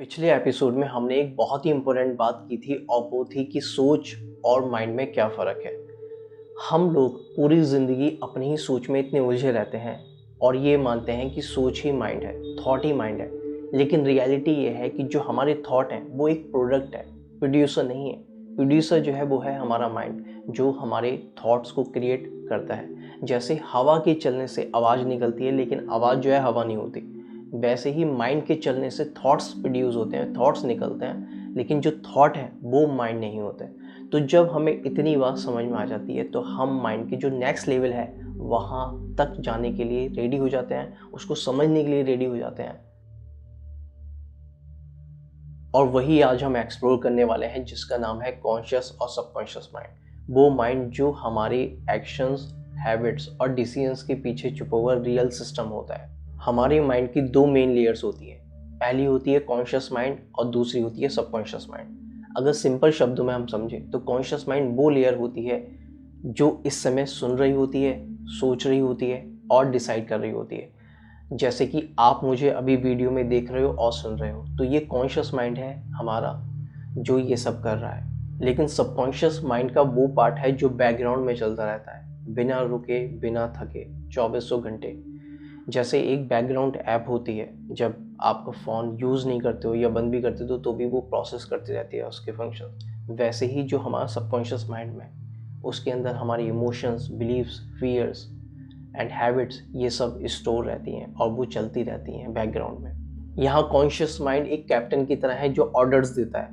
पिछले एपिसोड में हमने एक बहुत ही इम्पोर्टेंट बात की थी और वो थी कि सोच और माइंड में क्या फ़र्क है। हम लोग पूरी ज़िंदगी अपनी ही सोच में इतने उलझे रहते हैं और ये मानते हैं कि सोच ही माइंड है, थॉट ही माइंड है। लेकिन रियलिटी ये है कि जो हमारे थॉट हैं वो एक प्रोडक्ट है, प्रोड्यूसर नहीं है। प्रोड्यूसर जो है वो है हमारा माइंड, जो हमारे थॉट्स को क्रिएट करता है। जैसे हवा के चलने से आवाज़ निकलती है लेकिन आवाज़ जो है हवा नहीं होती, वैसे ही माइंड के चलने से थॉट्स प्रोड्यूस होते हैं, थॉट्स निकलते हैं, लेकिन जो थॉट है वो माइंड नहीं होते। तो जब हमें इतनी बात समझ में आ जाती है तो हम माइंड की जो नेक्स्ट लेवल है वहाँ तक जाने के लिए रेडी हो जाते हैं, उसको समझने के लिए रेडी हो जाते हैं। और वही आज हम एक्सप्लोर करने वाले हैं, जिसका नाम है कॉन्शियस और सबकॉन्शियस माइंड। वो माइंड जो हमारे एक्शंस, हैबिट्स और डिसीजंस के पीछे छुपा हुआ रियल सिस्टम होता है। हमारे माइंड की दो मेन लेयर्स होती है। पहली होती है कॉन्शियस माइंड और दूसरी होती है सबकॉन्शियस माइंड। अगर सिंपल शब्दों में हम समझें तो कॉन्शियस माइंड वो लेयर होती है जो इस समय सुन रही होती है, सोच रही होती है और डिसाइड कर रही होती है। जैसे कि आप मुझे अभी वीडियो में देख रहे हो और सुन रहे हो, तो ये कॉन्शियस माइंड है हमारा जो ये सब कर रहा है। लेकिन सबकॉन्शियस माइंड का वो पार्ट है जो बैकग्राउंड में चलता रहता है, बिना रुके बिना थके, चौबीसों घंटे। जैसे एक बैकग्राउंड ऐप होती है, जब आप फ़ोन यूज़ नहीं करते हो या बंद भी करते हो तो भी वो प्रोसेस करती रहती है उसके फंक्शन। वैसे ही जो हमारा सबकॉन्शियस माइंड में, उसके अंदर हमारी emotions, beliefs, fears and habits ये सब स्टोर रहती हैं और वो चलती रहती हैं बैकग्राउंड में। यहाँ कॉन्शियस माइंड एक कैप्टन की तरह है जो ऑर्डर्स देता है,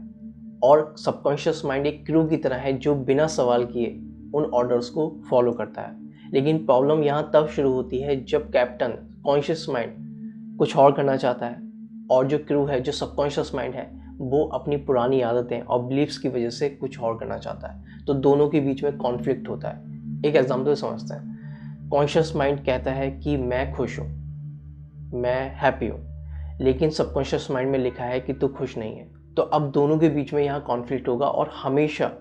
और सबकॉन्शियस माइंड एक क्रू की तरह है जो बिना सवाल किए उन ऑर्डर्स को फॉलो करता है। लेकिन प्रॉब्लम यहाँ तब शुरू होती है जब कैप्टन कॉन्शियस माइंड कुछ और करना चाहता है और जो क्रू है, जो सबकॉन्शियस माइंड है, वो अपनी पुरानी आदतें और बिलीफ्स की वजह से कुछ और करना चाहता है। तो दोनों के बीच में कॉन्फ्लिक्ट होता है। एक एग्जाम्पल समझते हैं। कॉन्शियस माइंड कहता है कि मैं खुश हूँ, मैं हैप्पी हूँ, लेकिन सबकॉन्शियस माइंड में लिखा है कि तू खुश नहीं है। तो अब दोनों के बीच में यहाँ कॉन्फ्लिक्ट होगा और हमेशा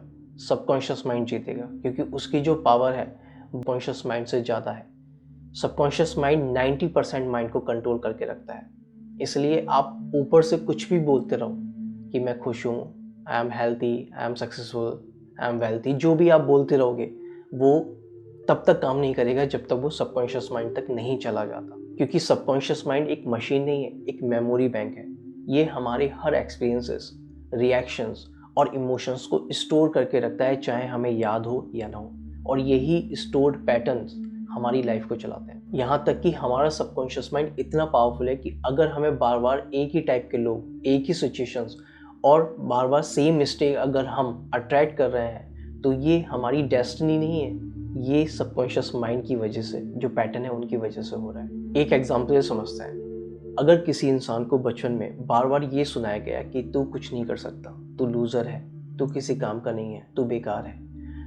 सबकॉन्शियस माइंड जीतेगा, क्योंकि उसकी जो पावर है वो कॉन्शियस माइंड से ज़्यादा है। सबकॉन्शियस माइंड 90% माइंड को कंट्रोल करके रखता है। इसलिए आप ऊपर से कुछ भी बोलते रहो कि मैं खुश हूँ, I am healthy, I am successful, I am wealthy, जो भी आप बोलते रहोगे वो तब तक काम नहीं करेगा जब तक वो सबकॉन्शियस माइंड तक नहीं चला जाता। क्योंकि सबकॉन्शियस माइंड एक मशीन नहीं है, एक मेमोरी बैंक है। ये हमारे हर एक्सपीरियंसेस, रिएक्शंस और इमोशंस को स्टोर करके रखता है, चाहे हमें याद हो या ना हो। और यही स्टोर्ड पैटर्न्स हमारी लाइफ को चलाते हैं। यहाँ तक कि हमारा सबकॉन्शियस माइंड इतना पावरफुल है कि अगर हमें बार बार एक ही टाइप के लोग, एक ही सिचुएशंस और बार बार सेम मिस्टेक अगर हम अट्रैक्ट कर रहे हैं, तो ये हमारी डेस्टिनी नहीं है, ये सबकॉन्शियस माइंड की वजह से, जो पैटर्न है उनकी वजह से हो रहा है। एक एग्जाम्पल ये समझते हैं। अगर किसी इंसान को बचपन में बार बार ये सुनाया गया कि तू कुछ नहीं कर सकता, तू लूज़र है, तू किसी काम का नहीं है, तू बेकार है,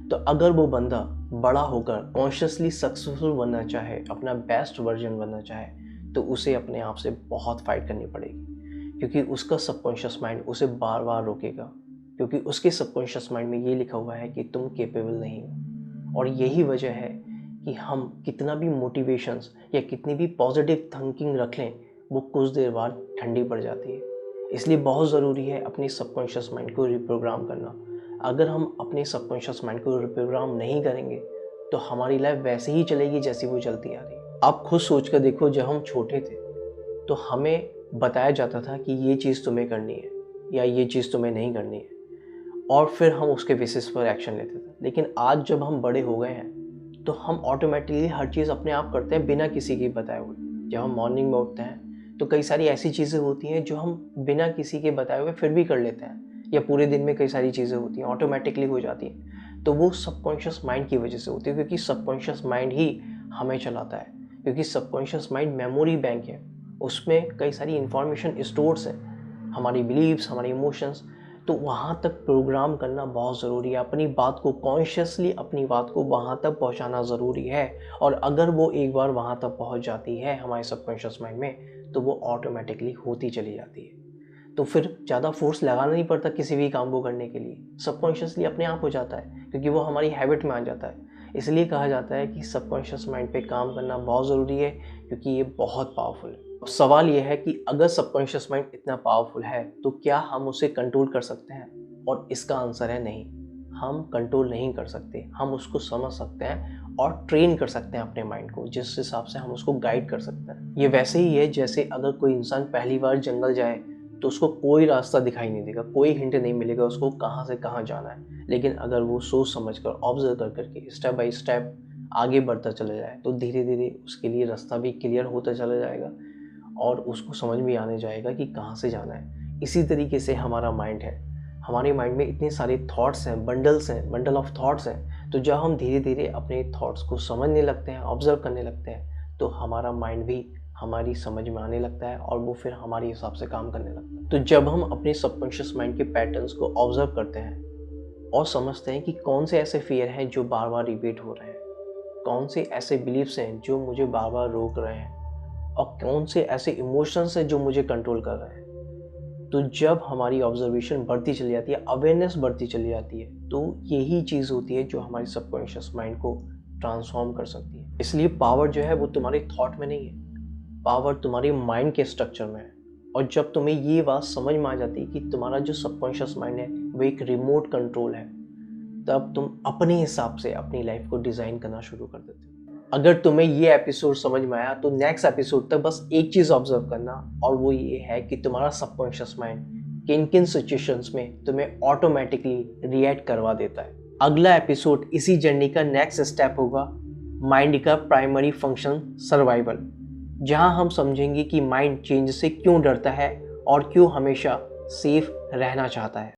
तो अगर वो बंदा बड़ा होकर कॉन्शियसली सक्सेसफुल बनना चाहे, अपना बेस्ट वर्जन बनना चाहे, तो उसे अपने आप से बहुत फाइट करनी पड़ेगी। क्योंकि उसका सबकॉन्शियस माइंड उसे बार बार रोकेगा, क्योंकि उसके सबकॉन्शियस माइंड में ये लिखा हुआ है कि तुम केपेबल नहीं हो। और यही वजह है कि हम कितना भी मोटिवेशंस या कितनी भी पॉजिटिव थिंकिंग रख लें, वो कुछ देर बाद ठंडी पड़ जाती है। इसलिए बहुत ज़रूरी है अपनी सबकॉन्शियस माइंड को रिप्रोग्राम करना। अगर हम अपने सबकॉन्शियस माइंड को रिप्रोग्राम नहीं करेंगे तो हमारी लाइफ वैसे ही चलेगी जैसी वो चलती आ रही है। आप खुद सोच कर देखो, जब हम छोटे थे तो हमें बताया जाता था कि ये चीज़ तुम्हें करनी है या ये चीज़ तुम्हें नहीं करनी है, और फिर हम उसके बेसिस पर एक्शन लेते थे। लेकिन आज जब हम बड़े हो गए हैं तो हम ऑटोमेटिकली हर चीज़ अपने आप करते हैं बिना किसी के बताए हुए। जब हम मॉर्निंग में उठते हैं तो कई सारी ऐसी चीज़ें होती हैं जो हम बिना किसी के बताए हुए फिर भी कर लेते हैं, या पूरे दिन में कई सारी चीज़ें होती हैं ऑटोमेटिकली हो जाती हैं। तो वो सबकॉन्शियस माइंड की वजह से होती है, क्योंकि सबकॉन्शियस माइंड ही हमें चलाता है। क्योंकि सबकॉन्शियस माइंड मेमोरी बैंक है, उसमें कई सारी इंफॉर्मेशन स्टोर्स हैं, हमारी बिलीव्स, हमारे इमोशंस। तो वहाँ तक प्रोग्राम करना बहुत ज़रूरी है। अपनी बात को कॉन्शियसली, अपनी बात को वहाँ तक पहुँचाना ज़रूरी है। और अगर वो एक बार वहाँ तक पहुँच जाती है हमारे सबकॉन्शियस माइंड में, तो वो ऑटोमेटिकली होती चली जाती है। तो फिर ज़्यादा फोर्स लगाना नहीं पड़ता किसी भी काम को करने के लिए, सबकॉन्शियसली अपने आप हो जाता है, क्योंकि वो हमारी हैबिट में आ जाता है। इसलिए कहा जाता है कि सबकॉन्शियस माइंड पे काम करना बहुत ज़रूरी है, क्योंकि ये बहुत पावरफुल है। अब सवाल यह है कि अगर सबकॉन्शियस माइंड इतना पावरफुल है तो क्या हम उसे कंट्रोल कर सकते हैं? और इसका आंसर है नहीं। हम कंट्रोल नहीं कर सकते। हम उसको समझ सकते हैं और ट्रेन कर सकते हैं अपने माइंड को, जिस हिसाब से हम उसको गाइड कर सकते हैं। ये वैसे ही है जैसे अगर कोई इंसान पहली बार जंगल जाए तो उसको कोई रास्ता दिखाई नहीं देगा, कोई हिंट नहीं मिलेगा उसको कहाँ से कहाँ जाना है। लेकिन अगर वो सोच समझ कर, ऑब्जर्व कर करके स्टेप बाय स्टेप आगे बढ़ता चला जाए तो धीरे धीरे उसके लिए रास्ता भी क्लियर होता चला जाएगा और उसको समझ में आने जाएगा कि कहाँ से जाना है। इसी तरीके से हमारा माइंड है। हमारे माइंड में इतने सारे थॉट्स हैं, बंडल ऑफ थॉट्स हैं। तो जब हम धीरे धीरे अपने थॉट्स को समझने लगते हैं, ऑब्जर्व करने लगते हैं, तो हमारा माइंड भी हमारी समझ में आने लगता है और वो फिर हमारे हिसाब से काम करने लगता है। तो जब हम अपने सबकॉन्शियस माइंड के पैटर्न्स को ऑब्जर्व करते हैं और समझते हैं कि कौन से ऐसे फियर हैं जो बार बार रिपीट हो रहे हैं, कौन से ऐसे बिलीफ्स हैं जो मुझे बार बार रोक रहे हैं, और कौन से ऐसे इमोशंस हैं जो मुझे कंट्रोल कर रहे हैं, तो जब हमारी ऑब्जर्वेशन बढ़ती चली जाती है, अवेयरनेस बढ़ती चली जाती है, तो यही चीज़ होती है जो हमारी सबकॉन्शियस माइंड को ट्रांसफॉर्म कर सकती है। इसलिए पावर जो है वो तुम्हारे थॉट में नहीं है, पावर तुम्हारे माइंड के स्ट्रक्चर में है। और जब तुम्हें ये बात समझ में आ जाती है कि तुम्हारा जो सबकॉन्शियस माइंड है वो एक रिमोट कंट्रोल है, तब तुम अपने हिसाब से अपनी लाइफ को डिज़ाइन करना शुरू कर देते हो। अगर तुम्हें ये एपिसोड समझ में आया तो नेक्स्ट एपिसोड तक बस एक चीज़ ऑब्जर्व करना, और वो ये है कि तुम्हारा सबकॉन्शियस माइंड किन किन सिचुएशंस में तुम्हें ऑटोमेटिकली रिएक्ट करवा देता है। अगला एपिसोड इसी जर्नी का नेक्स्ट स्टेप होगा, माइंड का प्राइमरी फंक्शन सर्वाइवल, जहां हम समझेंगे कि माइंड चेंज से क्यों डरता है और क्यों हमेशा सेफ रहना चाहता है।